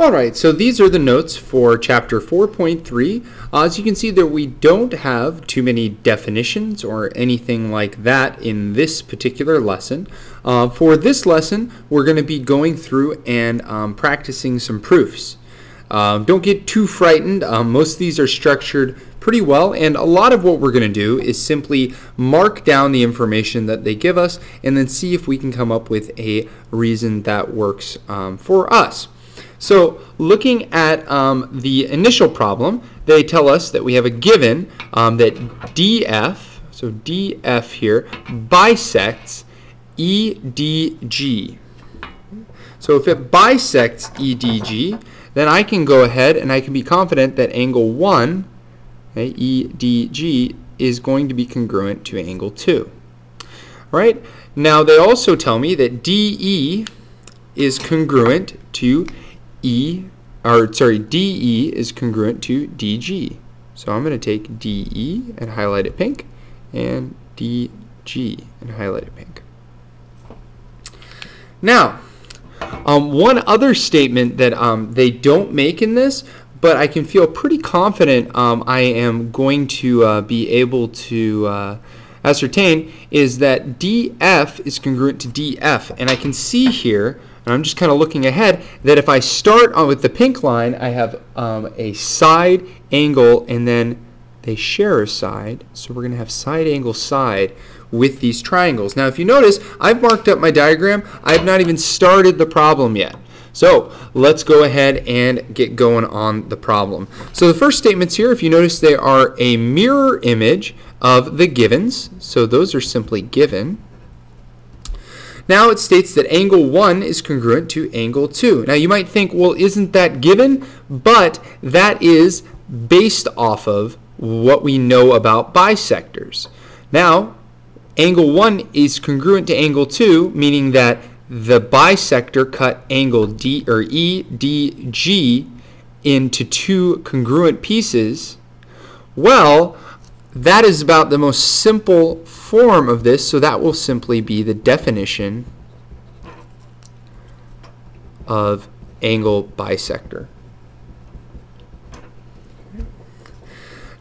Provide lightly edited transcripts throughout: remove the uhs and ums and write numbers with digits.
Alright, so these are the notes for chapter 4.3. As you can see that we don't have too many definitions or anything like that in this particular lesson. For this lesson, we're going to be going through and practicing some proofs. Don't get too frightened. Most of these are structured pretty well, and a lot of what we're going to do is simply mark down the information that they give us and then see if we can come up with a reason that works for us. So looking at the initial problem, they tell us that we have a given that DF, so DF here, bisects EDG. So if it bisects EDG, then I can go ahead and I can be confident that angle 1, okay, EDG, is going to be congruent to angle 2. All right? Now they also tell me that DE is congruent to DE is congruent to DG. So I'm going to take DE and highlight it pink, and DG and highlight it pink. Now, one other statement that they don't make in this, but I can feel pretty confident I am going to be able to ascertain, is that DF is congruent to DF. And I can see here, and I'm just kind of looking ahead, that if I start with the pink line, I have a side angle, and then they share a side. So we're going to have side angle side with these triangles. Now if you notice, I've marked up my diagram. I have not even started the problem yet. So let's go ahead and get going on the problem. So the first statements here, if you notice, they are a mirror image of the givens. So those are simply given. Now it states that angle 1 is congruent to angle 2. Now you might think, well, isn't that given? But that is based off of what we know about bisectors. Now, angle 1 is congruent to angle 2, meaning that the bisector cut angle D or EDG into two congruent pieces. Well, that is about the most simple form of this, so that will simply be the definition of angle bisector.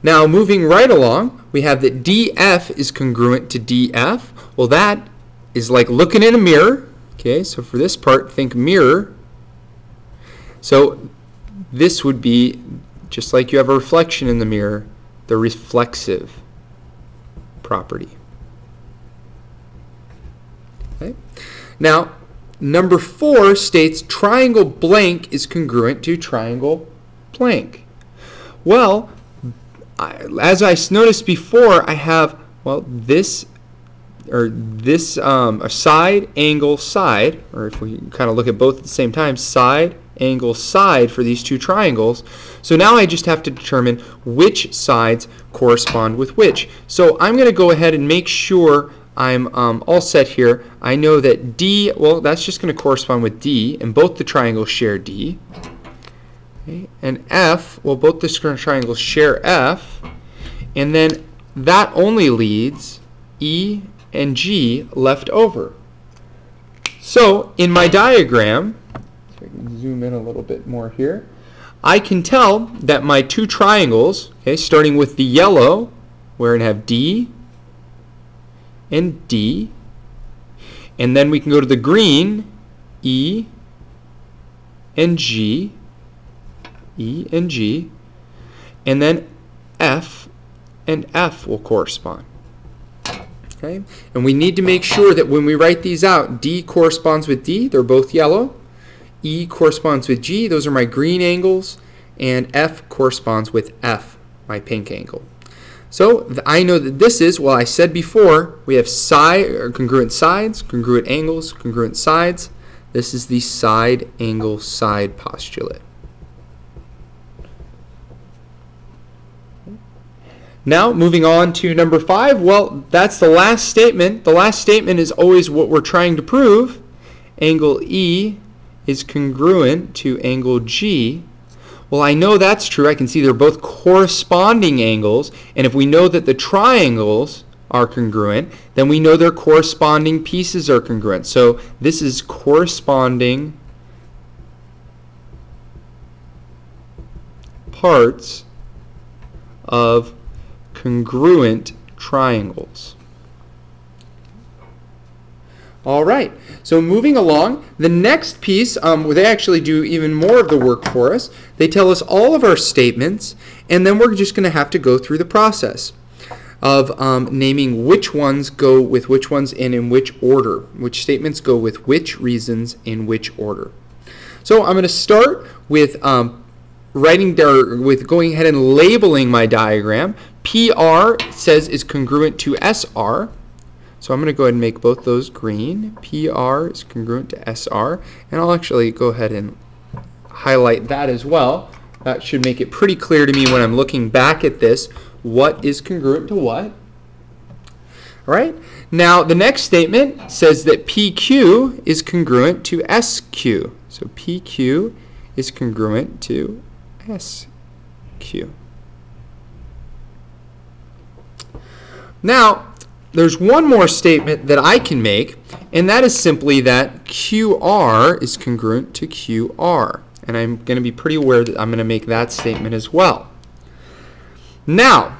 Now moving right along, we have that DF is congruent to DF. Well, that is like looking in a mirror. Okay, so for this part, think mirror. So this would be, just like you have a reflection in the mirror, the reflexive property. Okay. Now, number 4 states triangle blank is congruent to triangle blank. Well, as I noticed before, I have, well, this a side angle side, or if we kind of look at both at the same time, side angle side for these two triangles. So now I just have to determine which sides correspond with which. So I'm going to go ahead and make sure I'm all set here. I know that D, well, that's just going to correspond with D, and both the triangles share D. Okay. And F, well, both the triangles share F, and then that only leads E and G left over. So in my diagram, so I can zoom in a little bit more here, I can tell that my two triangles, okay, starting with the yellow, we're going to have D and D, and then we can go to the green, E and G, E and G, and then F and F will correspond. Okay? And we need to make sure that when we write these out, D corresponds with D, they're both yellow. E corresponds with G, those are my green angles, and F corresponds with F, my pink angle. So I know that this is, well, I said before, we have congruent sides, congruent angles, congruent sides. This is the side angle side postulate. Now, moving on to number 5, well, that's the last statement. The last statement is always what we're trying to prove. Angle E is congruent to angle G. Well, I know that's true. I can see they're both corresponding angles, and if we know that the triangles are congruent, then we know their corresponding pieces are congruent. So this is corresponding parts of congruent triangles. All right, so moving along, the next piece, they actually do even more of the work for us. They tell us all of our statements, and then we're just going to have to go through the process of naming which ones go with which ones and in which order, which statements go with which reasons in which order. So I'm going to start with going ahead and labeling my diagram. PR says is congruent to SR. So I'm going to go ahead and make both those green. PR is congruent to SR. And I'll actually go ahead and highlight that as well. That should make it pretty clear to me when I'm looking back at this what is congruent to what. All right. Now the next statement says that PQ is congruent to SQ. So PQ is congruent to SQ. Now, there's one more statement that I can make, and that is simply that QR is congruent to QR. And I'm going to be pretty aware that I'm going to make that statement as well. Now,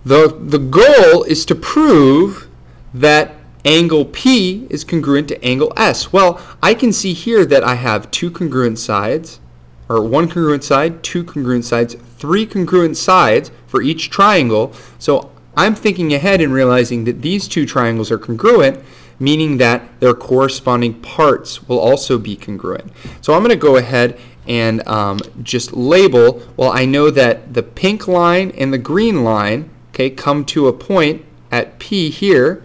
the goal is to prove that angle P is congruent to angle S. Well, I can see here that I have two congruent sides, or one congruent side, two congruent sides, three congruent sides for each triangle. So I'm thinking ahead and realizing that these two triangles are congruent, meaning that their corresponding parts will also be congruent. So I'm going to go ahead and just label, well, I know that the pink line and the green line, okay, come to a point at P here,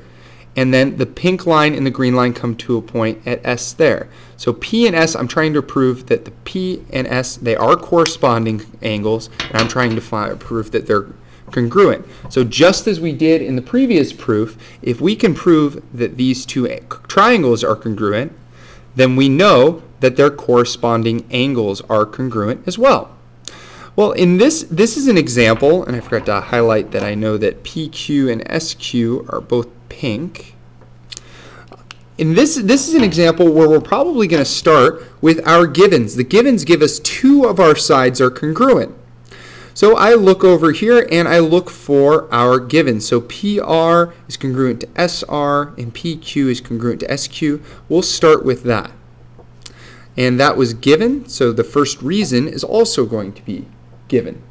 and then the pink line and the green line come to a point at S there. So P and S, I'm trying to prove that the P and S, they are corresponding angles, and I'm trying to prove that they're congruent. So just as we did in the previous proof, if we can prove that these two triangles are congruent, then we know that their corresponding angles are congruent as well. Well, in this is an example, and I forgot to highlight that I know that PQ and SQ are both pink. And this is an example where we're probably going to start with our givens. The givens give us two of our sides are congruent. So I look over here and I look for our givens. So PR is congruent to SR and PQ is congruent to SQ. We'll start with that. And that was given, so the first reason is also going to be given.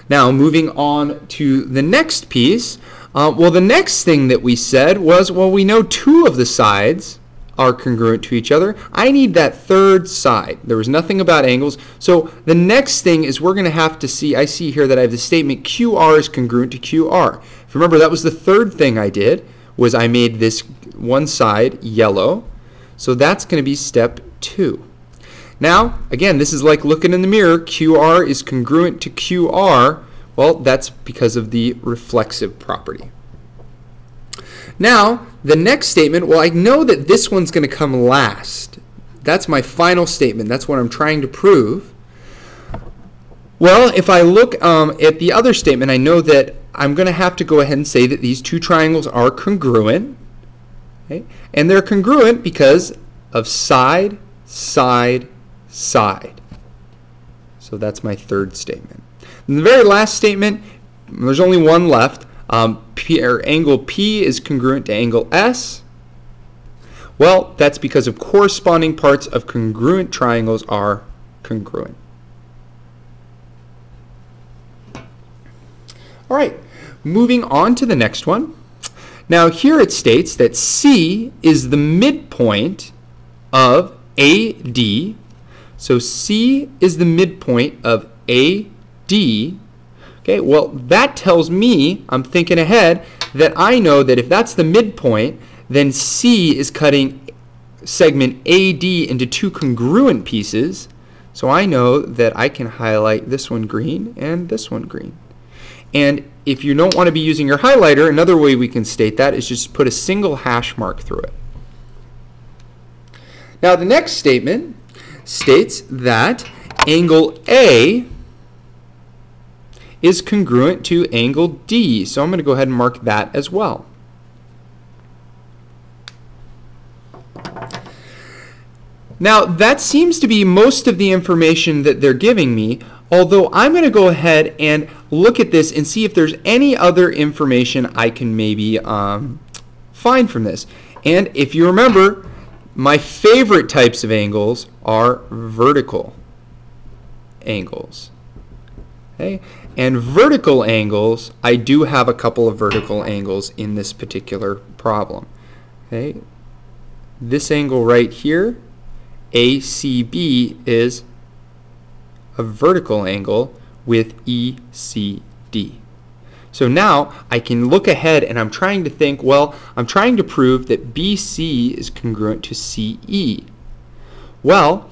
Now moving on to the next piece. Well, the next thing that we said was, well, we know two of the sides are congruent to each other. I need that third side. There was nothing about angles. So the next thing is we're going to have to see, I see here that I have the statement QR is congruent to QR. If you remember, that was the third thing I did, was I made this one side yellow. So that's going to be step 2. Now, again, this is like looking in the mirror. QR is congruent to QR. Well, that's because of the reflexive property. Now, the next statement, well, I know that this one's going to come last. That's my final statement. That's what I'm trying to prove. Well, if I look at the other statement, I know that I'm going to have to go ahead and say that these two triangles are congruent. Okay? And they're congruent because of side, side, side. So that's my third statement. And the very last statement, there's only one left. Angle P is congruent to angle S. Well, that's because of corresponding parts of congruent triangles are congruent. All right, moving on to the next one. Now here it states that C is the midpoint of AD. So C is the midpoint of AD. Okay, well, that tells me, I'm thinking ahead, that I know that if that's the midpoint, then C is cutting segment AD into two congruent pieces. So I know that I can highlight this one green and this one green. And if you don't want to be using your highlighter, another way we can state that is just put a single hash mark through it. Now the next statement states that angle A is congruent to angle D. So I'm going to go ahead and mark that as well. Now, that seems to be most of the information that they're giving me, although I'm going to go ahead and look at this and see if there's any other information I can maybe find from this. And if you remember, my favorite types of angles are vertical angles. Okay? And vertical angles, I do have a couple of vertical angles in this particular problem. Okay? This angle right here, ACB, is a vertical angle with ECD. So now I can look ahead and I'm trying to think, well, I'm trying to prove that BC is congruent to CE. Well,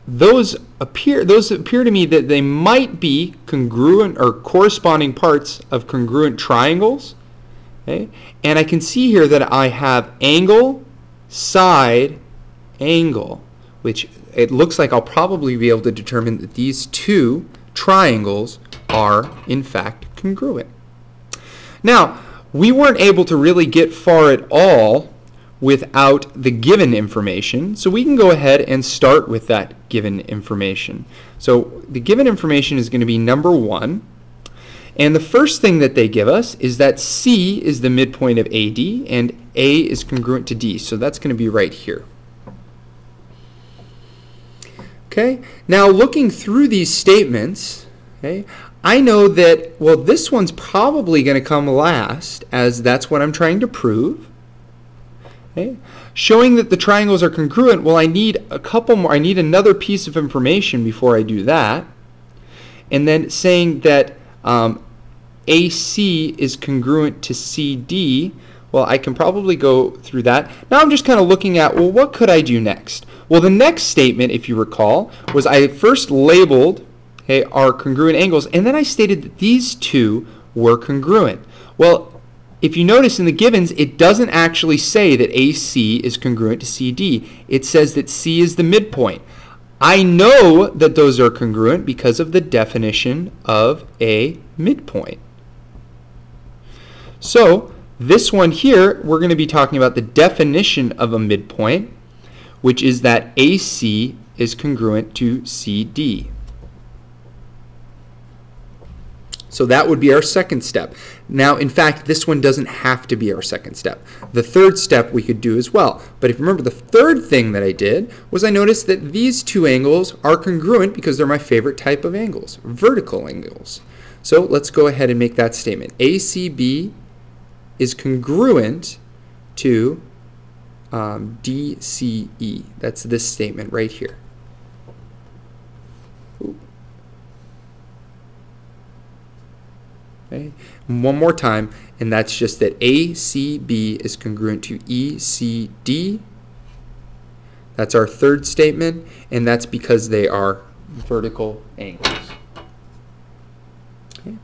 those appear to me that they might be congruent or corresponding parts of congruent triangles. Okay? And I can see here that I have angle, side, angle, which it looks like I'll probably be able to determine that these two triangles are in fact congruent. Now, we weren't able to really get far at all without the given information, so we can go ahead and start with that given information. So the given information is going to be number 1, and the first thing that they give us is that C is the midpoint of AD and A is congruent to D, so that's going to be right here. Okay, now looking through these statements, okay, I know that, well, this one's probably going to come last, as that's what I'm trying to prove. Okay. Showing that the triangles are congruent, well, I need a couple more. I need another piece of information before I do that. And then saying that AC is congruent to CD, well, I can probably go through that. Now I'm just kind of looking at, well, what could I do next? Well, the next statement, if you recall, was I first labeled, okay, our congruent angles, and then I stated that these two were congruent. Well, if you notice in the givens, it doesn't actually say that AC is congruent to CD. It says that C is the midpoint. I know that those are congruent because of the definition of a midpoint. So this one here, we're going to be talking about the definition of a midpoint, which is that AC is congruent to CD. So that would be our second step. Now, in fact, this one doesn't have to be our second step. The third step we could do as well. But if you remember, the third thing that I did was I noticed that these two angles are congruent because they're my favorite type of angles, vertical angles. So let's go ahead and make that statement. ACB is congruent to DCE. That's this statement right here. Okay. One more time, and that's just that ACB is congruent to ECD. That's our third statement, and that's because they are vertical angles. Okay.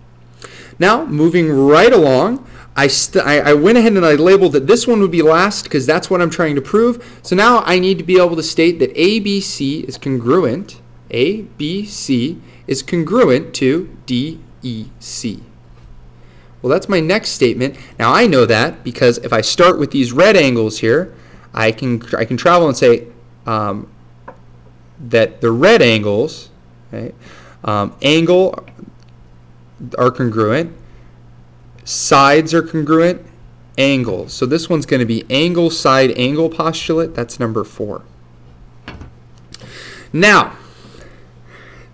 Now, moving right along, I went ahead and I labeled that this one would be last because that's what I'm trying to prove. So now I need to be able to state that ABC is congruent, ABC is congruent to DEC. Well, that's my next statement. Now I know that because if I start with these red angles here, I can travel and say that the red angles, okay, angle are congruent, sides are congruent, angle. So this one's going to be angle, side, angle postulate. That's number 4. Now,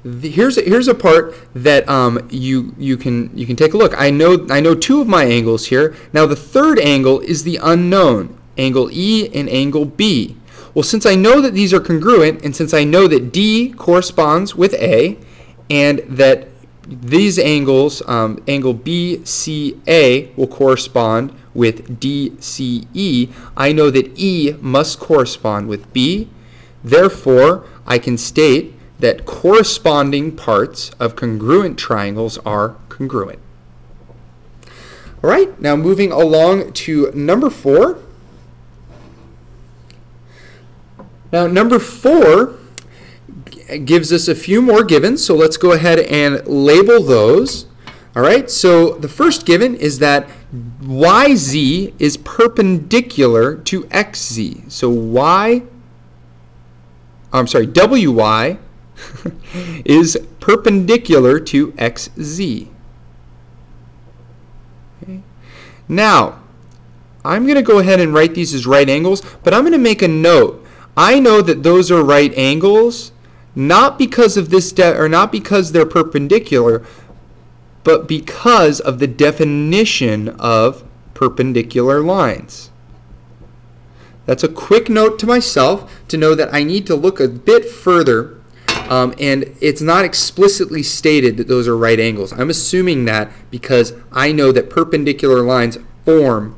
here's a part that you can take a look. I know two of my angles here. Now the third angle is the unknown, angle E and angle B. Well, since I know that these are congruent, and since I know that D corresponds with A, and that these angles, angle BCA, will correspond with DCE, I know that E must correspond with B. Therefore, I can state that corresponding parts of congruent triangles are congruent. All right, now moving along to number 4. Now, number 4 gives us a few more givens, so let's go ahead and label those. All right, so the first given is that YZ is perpendicular to XZ. So Y I'm sorry, WY is perpendicular to XZ. Okay. Now, I'm going to go ahead and write these as right angles, but I'm going to make a note. I know that those are right angles, not because of this or not because they're perpendicular, but because of the definition of perpendicular lines. That's a quick note to myself to know that I need to look a bit further, and it's not explicitly stated that those are right angles. I'm assuming that because I know that perpendicular lines form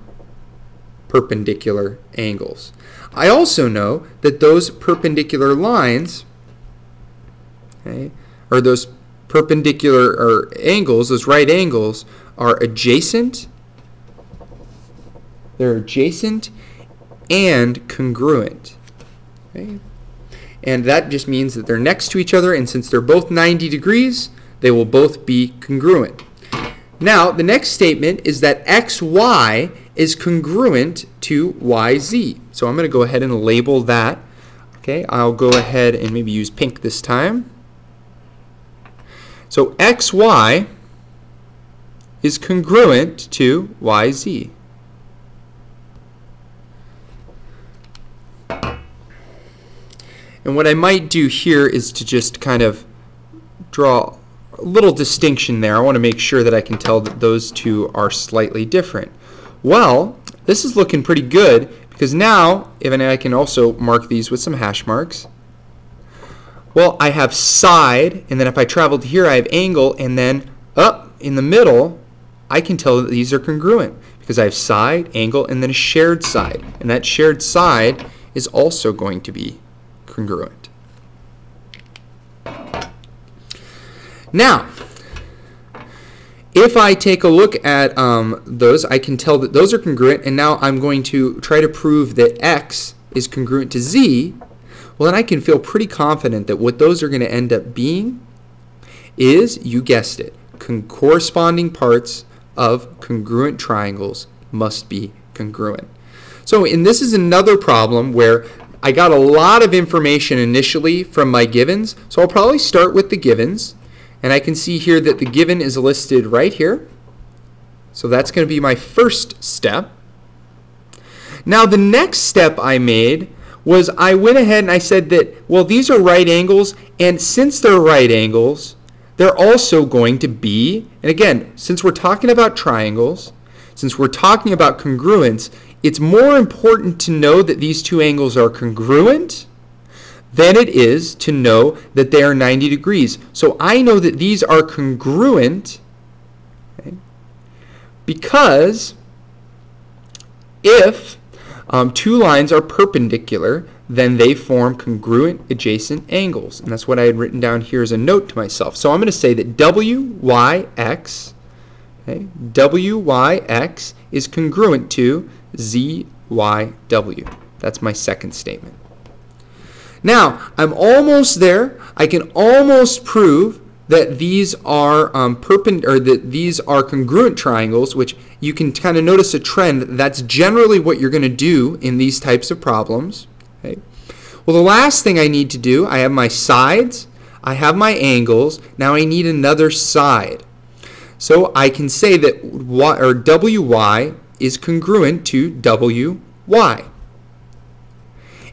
perpendicular angles. I also know that those perpendicular lines, okay, or those perpendicular or angles, those right angles, are adjacent. They're adjacent and congruent. Okay? And that just means that they're next to each other, and since they're both 90 degrees, they will both be congruent. Now, the next statement is that XY is congruent to YZ. So I'm going to go ahead and label that. Okay, I'll go ahead and maybe use pink this time. So XY is congruent to YZ. And what I might do here is to just kind of draw a little distinction there. I want to make sure that I can tell that those two are slightly different. Well, this is looking pretty good because now, even I can also mark these with some hash marks. Well, I have side, and then if I travel to here, I have angle, and then up in the middle, I can tell that these are congruent because I have side, angle, and then a shared side. And that shared side is also going to be congruent. Now, if I take a look at those, I can tell that those are congruent, and now I'm going to try to prove that X is congruent to Z. Well, then I can feel pretty confident that what those are going to end up being is, you guessed it, corresponding parts of congruent triangles must be congruent. So, and this is another problem where I got a lot of information initially from my givens, so I'll probably start with the givens. And I can see here that the given is listed right here. So that's going to be my first step. Now the next step I made was I went ahead and I said that, well, these are right angles, and since they're right angles, they're also going to be, and again, since we're talking about triangles, since we're talking about congruence, it's more important to know that these two angles are congruent than it is to know that they are 90 degrees. So I know that these are congruent, okay, because if two lines are perpendicular, then they form congruent adjacent angles. And that's what I had written down here as a note to myself. So I'm going to say that WYX, okay, WYX is congruent to ZYW. That's my second statement. Now, I'm almost there. I can almost prove that these are these are congruent triangles, which you can kind of notice a trend. That's generally what you're going to do in these types of problems. Okay. Well, the last thing I need to do, I have my sides, I have my angles. Now I need another side. So I can say that WY is congruent to WY.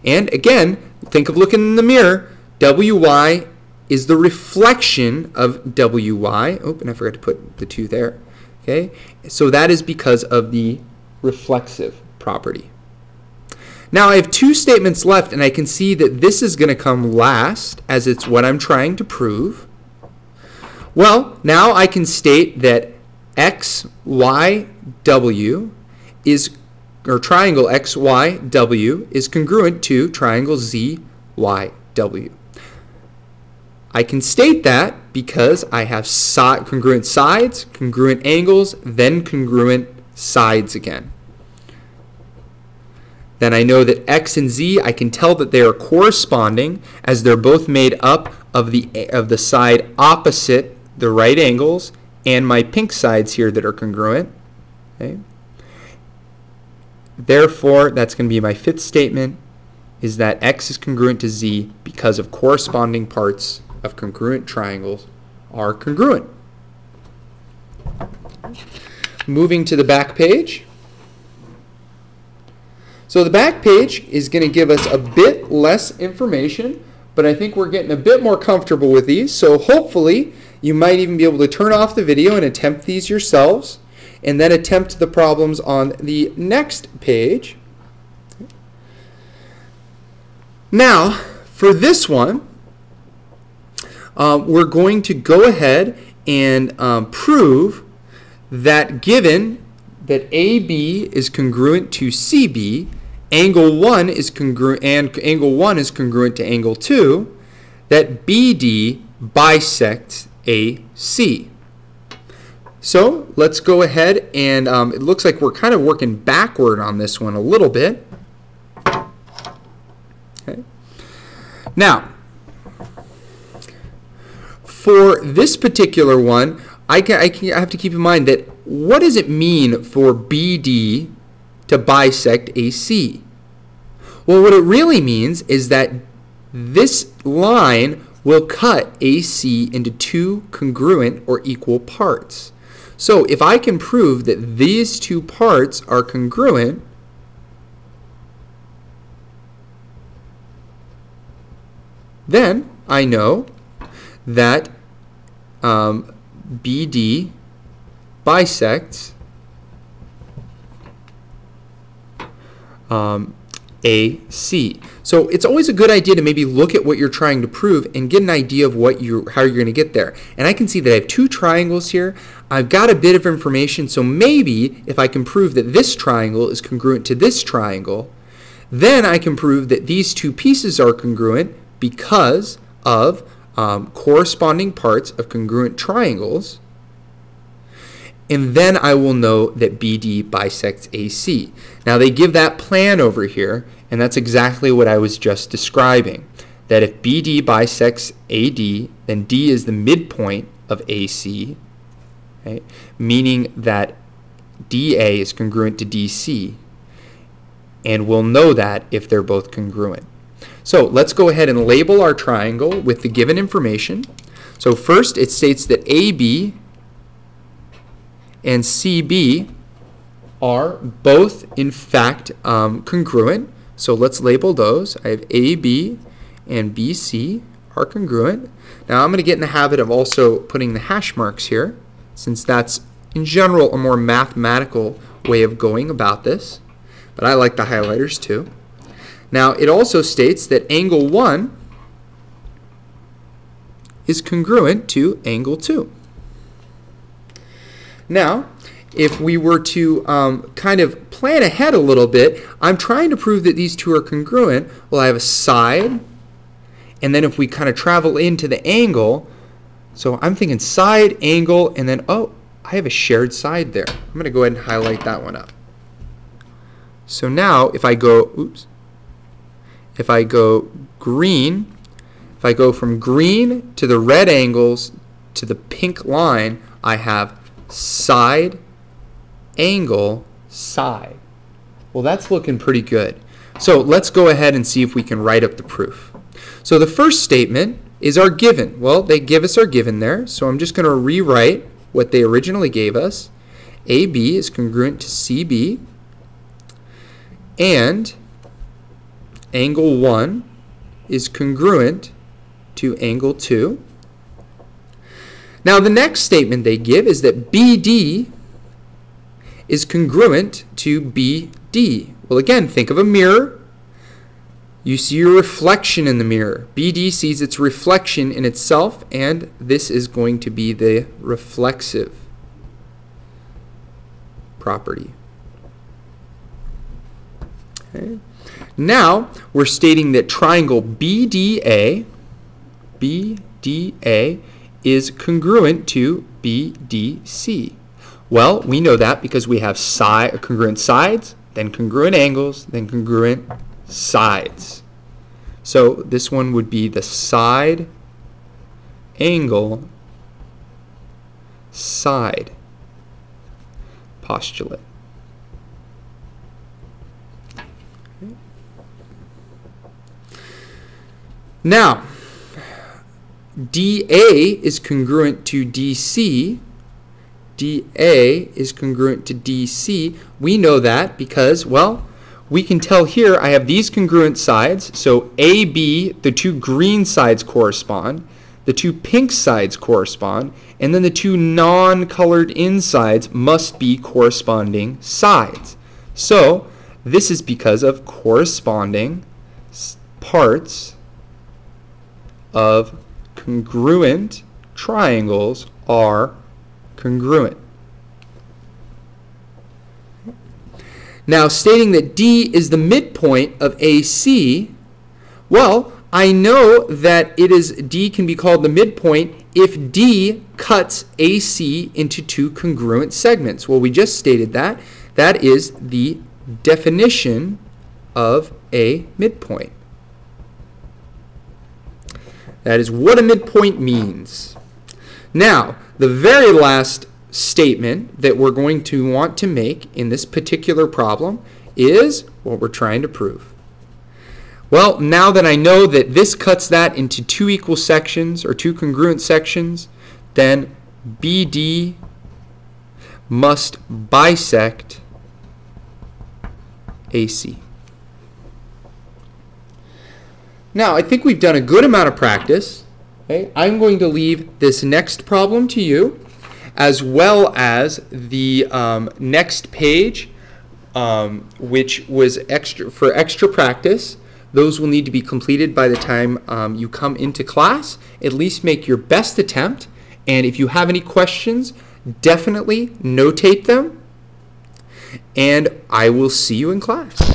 And again, think of looking in the mirror. WY is the reflection of WY. Oh, and I forgot to put the 2 there. Okay, so that is because of the reflexive property. Now I have 2 statements left, and I can see that this is going to come last, as it's what I'm trying to prove. Well, now I can state that XYW is, or triangle XYW is congruent to triangle ZYW. I can state that because I have congruent sides, congruent angles, then congruent sides again. Then I know that X and Z, I can tell that they are corresponding as they're both made up of the side opposite the right angles and my pink sides here that are congruent. Okay. Therefore, that's going to be my 5th statement. is that x is congruent to z because of corresponding parts of congruent triangles are congruent. Moving to the back page. So the back page is going to give us a bit less information, but I think we're getting a bit more comfortable with these. So hopefully you might even be able to turn off the video and attempt these yourselves, and then attempt the problems on the next page. Now, for this one, we're going to go ahead and prove that given that AB is congruent to CB, angle 1 is congruent, and angle 1 is congruent to angle 2, that BD bisects AC. So let's go ahead and it looks like we're kind of working backward on this one a little bit. Okay. Now, for this particular one, I have to keep in mind that what does it mean for BD to bisect AC? Well, what it really means is that this line will cut AC into two congruent or equal parts. So if I can prove that these two parts are congruent, then I know that BD bisects AC. So it's always a good idea to maybe look at what you're trying to prove and get an idea of how you're going to get there. And I can see that I have two triangles here. I've got a bit of information, so maybe if I can prove that this triangle is congruent to this triangle, then I can prove that these two pieces are congruent because of corresponding parts of congruent triangles, and then I will know that BD bisects AC. Now they give that plan over here, and that's exactly what I was just describing, that if BD bisects AD, then D is the midpoint of AC, okay? Meaning that DA is congruent to DC, and we'll know that if they're both congruent. So let's go ahead and label our triangle with the given information. So first it states that AB and CB are both in fact congruent. So let's label those. I have AB and BC are congruent. Now I'm going to get in the habit of also putting the hash marks here, since that's in general a more mathematical way of going about this, but I like the highlighters too. Now it also states that angle 1 is congruent to angle 2. Now, if we were to kind of plan ahead a little bit, I'm trying to prove that these two are congruent. Well, I have a side, and then if we kind of travel into the angle, so I'm thinking side, angle, and then, oh, I have a shared side there. I'm going to go ahead and highlight that one up. So now, if I go, if I go green, if I go from green to the red angles to the pink line, I have side, angle, side. Well, that's looking pretty good. So let's go ahead and see if we can write up the proof. So the first statement is our given. Well, they give us our given there, so I'm just going to rewrite what they originally gave us. AB is congruent to CB, and angle 1 is congruent to angle 2. Now the next statement they give is that BD is congruent to BD. Well, again, think of a mirror. You see your reflection in the mirror. BD sees its reflection in itself, and this is going to be the reflexive property. Okay. Now we're stating that triangle BDA is congruent to BDC. Well, we know that because we have congruent sides, then congruent angles, then congruent sides. So this one would be the side, angle, side postulate. Now, DA is congruent to DC. DA is congruent to DC. We know that because, well, we can tell here I have these congruent sides. So AB, the two green sides correspond, the two pink sides correspond, and then the two non-colored in sides must be corresponding sides. So this is because of corresponding parts of congruent triangles are congruent. Now, stating that D is the midpoint of AC, well, I know that D can be called the midpoint if D cuts AC into two congruent segments. Well, we just stated that. That is the definition of a midpoint. That is what a midpoint means. Now, the very last statement that we're going to want to make in this particular problem is what we're trying to prove. Well, now that I know that this cuts that into two equal sections or two congruent sections, then BD must bisect AC. Now, I think we've done a good amount of practice. Okay? I'm going to leave this next problem to you, as well as the next page, which was for extra practice. Those will need to be completed by the time you come into class. At least make your best attempt. And if you have any questions, definitely notate them. And I will see you in class.